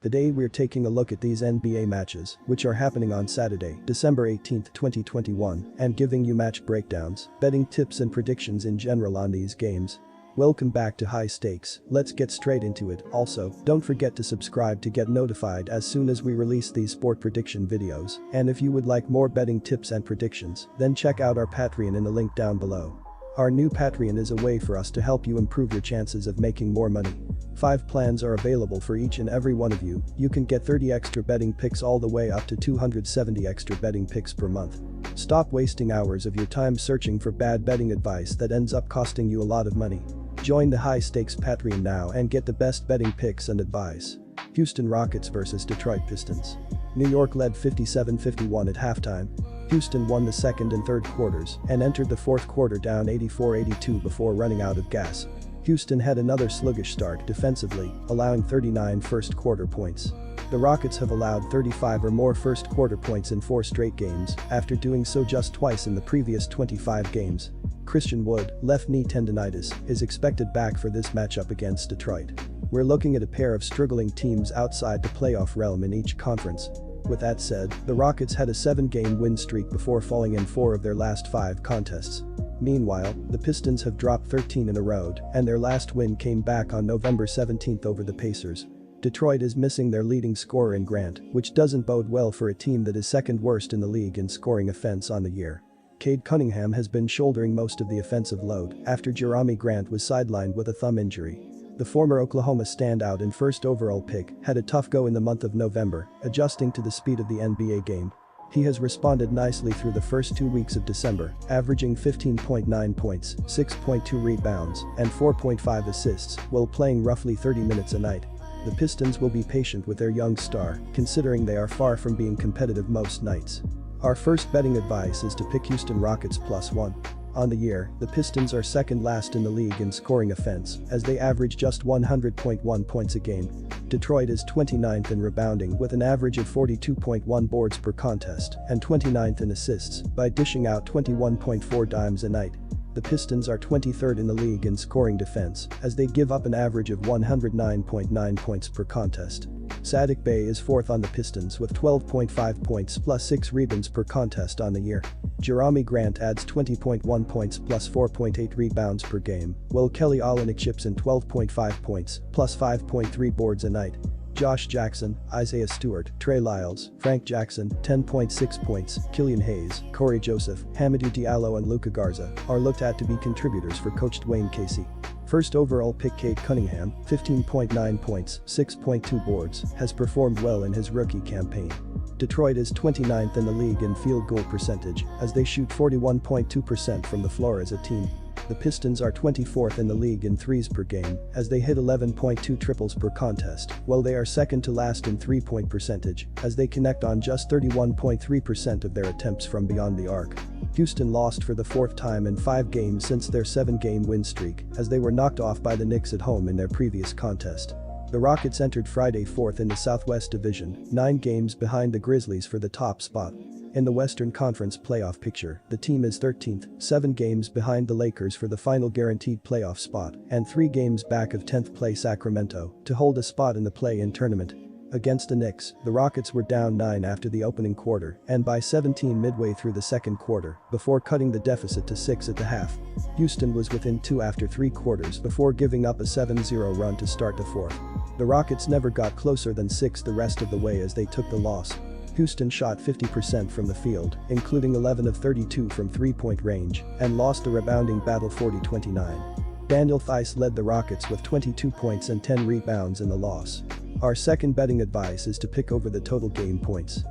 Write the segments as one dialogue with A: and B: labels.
A: Today we're taking a look at these NBA matches, which are happening on Saturday, December 18, 2021, and giving you match breakdowns, betting tips and predictions in general on these games. Welcome back to High Stakes, let's get straight into it. Also, don't forget to subscribe to get notified as soon as we release these sport prediction videos, and if you would like more betting tips and predictions, then check out our Patreon in the link down below. Our new Patreon is a way for us to help you improve your chances of making more money. 5 plans are available for each and every one of you. You can get 30 extra betting picks all the way up to 270 extra betting picks per month. Stop wasting hours of your time searching for bad betting advice that ends up costing you a lot of money. Join the High Stakes Patreon now and get the best betting picks and advice. Houston Rockets vs Detroit Pistons. New York led 57-51 at halftime. Houston won the second and third quarters and entered the fourth quarter down 84-82 before running out of gas. Houston had another sluggish start defensively, allowing 39 first quarter points. The Rockets have allowed 35 or more first quarter points in 4 straight games after doing so just twice in the previous 25 games. Christian Wood, left knee tendonitis, is expected back for this matchup against Detroit. We're looking at a pair of struggling teams outside the playoff realm in each conference. With that said, the Rockets had a 7-game win streak before falling in 4 of their last 5 contests. Meanwhile, the Pistons have dropped 13 in a row, and their last win came back on November 17 over the Pacers. Detroit is missing their leading scorer in Grant, which doesn't bode well for a team that is second worst in the league in scoring offense on the year. Cade Cunningham has been shouldering most of the offensive load after Jerami Grant was sidelined with a thumb injury. The former Oklahoma standout and first overall pick had a tough go in the month of November, adjusting to the speed of the NBA game. He has responded nicely through the first 2 weeks of December, averaging 15.9 points, 6.2 rebounds, and 4.5 assists while playing roughly 30 minutes a night. The Pistons will be patient with their young star, considering they are far from being competitive most nights. Our first betting advice is to pick Houston Rockets +1. On the year, the Pistons are second last in the league in scoring offense, as they average just 100.1 points a game. Detroit is 29th in rebounding with an average of 42.1 boards per contest and 29th in assists by dishing out 21.4 dimes a night. The Pistons are 23rd in the league in scoring defense, as they give up an average of 109.9 points per contest. Saddiq Bey is 4th on the Pistons with 12.5 points plus 6 rebounds per contest on the year. Jerami Grant adds 20.1 points plus 4.8 rebounds per game, while Kelly Olynyk chips in 12.5 points plus 5.3 boards a night. Josh Jackson, Isaiah Stewart, Trey Lyles, Frank Jackson, 10.6 points, Killian Hayes, Corey Joseph, Hamidou Diallo and Luka Garza are looked at to be contributors for coach Dwayne Casey. First overall pick Cade Cunningham, 15.9 points, 6.2 boards, has performed well in his rookie campaign. Detroit is 29th in the league in field goal percentage, as they shoot 41.2% from the floor as a team. The Pistons are 24th in the league in threes per game, as they hit 11.2 triples per contest, while they are second to last in three-point percentage, as they connect on just 31.3% of their attempts from beyond the arc. Houston lost for the 4th time in 5 games since their 7-game win streak, as they were knocked off by the Knicks at home in their previous contest. The Rockets entered Friday 4th in the Southwest Division, 9 games behind the Grizzlies for the top spot. In the Western Conference playoff picture, the team is 13th, 7 games behind the Lakers for the final guaranteed playoff spot, and 3 games back of 10th place Sacramento to hold a spot in the play-in tournament. Against the Knicks, the Rockets were down 9 after the opening quarter and by 17 midway through the second quarter before cutting the deficit to 6 at the half. Houston was within 2 after 3 quarters before giving up a 7-0 run to start the fourth. The Rockets never got closer than 6 the rest of the way as they took the loss. Houston shot 50% from the field, including 11 of 32 from three-point range, and lost the rebounding battle 40-29. Daniel Theis led the Rockets with 22 points and 10 rebounds in the loss. Our second betting advice is to pick over the total game points.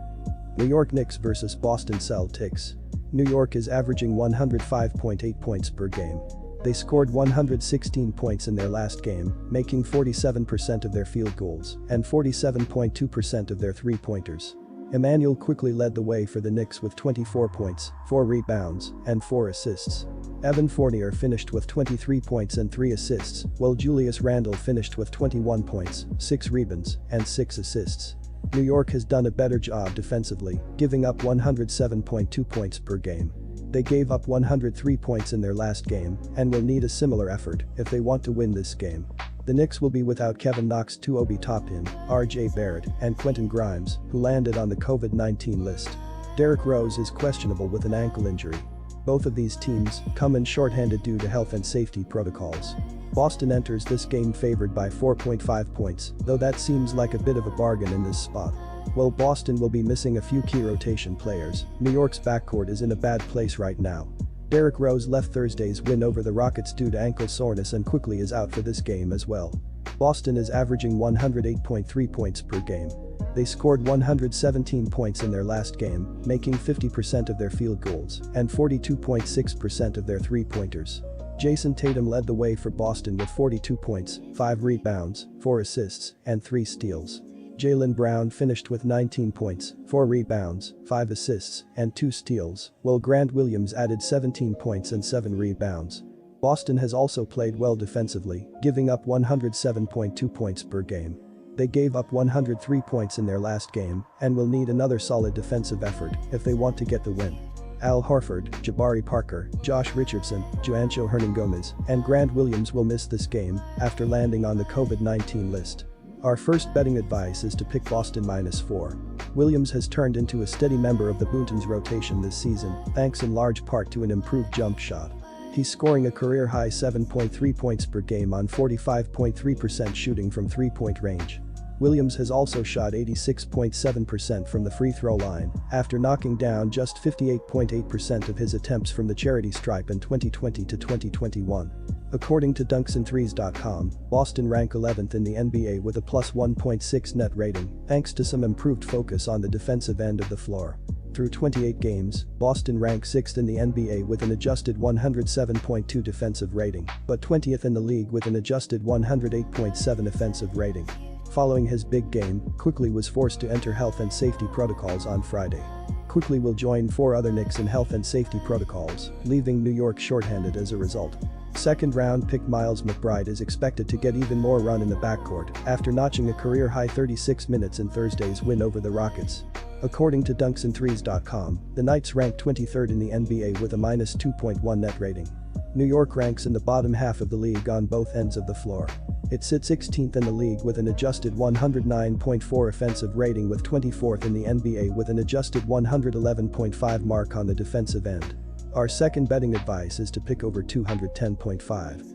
A: New York Knicks vs Boston Celtics. New York is averaging 105.8 points per game. They scored 116 points in their last game, making 47% of their field goals and 47.2% of their three-pointers. Emmanuel quickly led the way for the Knicks with 24 points, 4 rebounds, and 4 assists. Evan Fournier finished with 23 points and 3 assists, while Julius Randle finished with 21 points, 6 rebounds, and 6 assists. New York has done a better job defensively, giving up 107.2 points per game. They gave up 103 points in their last game and will need a similar effort if they want to win this game. The Knicks will be without Kevin Knox, 2 top in, RJ Barrett, and Quentin Grimes, who landed on the COVID-19 list. Derrick Rose is questionable with an ankle injury. Both of these teams come in shorthanded due to health and safety protocols. Boston enters this game favored by 4.5 points, though that seems like a bit of a bargain in this spot. While Boston will be missing a few key rotation players, New York's backcourt is in a bad place right now. Derrick Rose left Thursday's win over the Rockets due to ankle soreness and quickly is out for this game as well. Boston is averaging 108.3 points per game. They scored 117 points in their last game, making 50% of their field goals and 42.6% of their three-pointers. Jason Tatum led the way for Boston with 42 points, 5 rebounds, 4 assists, and 3 steals. Jaylen Brown finished with 19 points, 4 rebounds, 5 assists, and 2 steals, while Grant Williams added 17 points and 7 rebounds. Boston has also played well defensively, giving up 107.2 points per game. They gave up 103 points in their last game and will need another solid defensive effort if they want to get the win. Al Horford, Jabari Parker, Josh Richardson, Juancho Hernangomez, and Grant Williams will miss this game after landing on the COVID-19 list. Our first betting advice is to pick Boston -4. Williams has turned into a steady member of the Bulletins' rotation this season, thanks in large part to an improved jump shot. He's scoring a career-high 7.3 points per game on 45.3% shooting from three-point range. Williams has also shot 86.7% from the free throw line after knocking down just 58.8% of his attempts from the charity stripe in 2020 to 2021. According to dunksandthrees.com, Boston rank 11th in the NBA with a plus 1.6 net rating, thanks to some improved focus on the defensive end of the floor. Through 28 games, Boston ranks 6th in the NBA with an adjusted 107.2 defensive rating, but 20th in the league with an adjusted 108.7 offensive rating. Following his big game, Quickley was forced to enter health and safety protocols on Friday. Quickley will join 4 other Knicks in health and safety protocols, leaving New York shorthanded as a result. Second-round pick Miles McBride is expected to get even more run in the backcourt after notching a career-high 36 minutes in Thursday's win over the Rockets. According to dunksandthrees.com, the Knights rank 23rd in the NBA with a minus 2.1 net rating. New York ranks in the bottom half of the league on both ends of the floor. It sits 16th in the league with an adjusted 109.4 offensive rating with 24th in the NBA with an adjusted 111.5 mark on the defensive end. Our second betting advice is to pick over 210.5.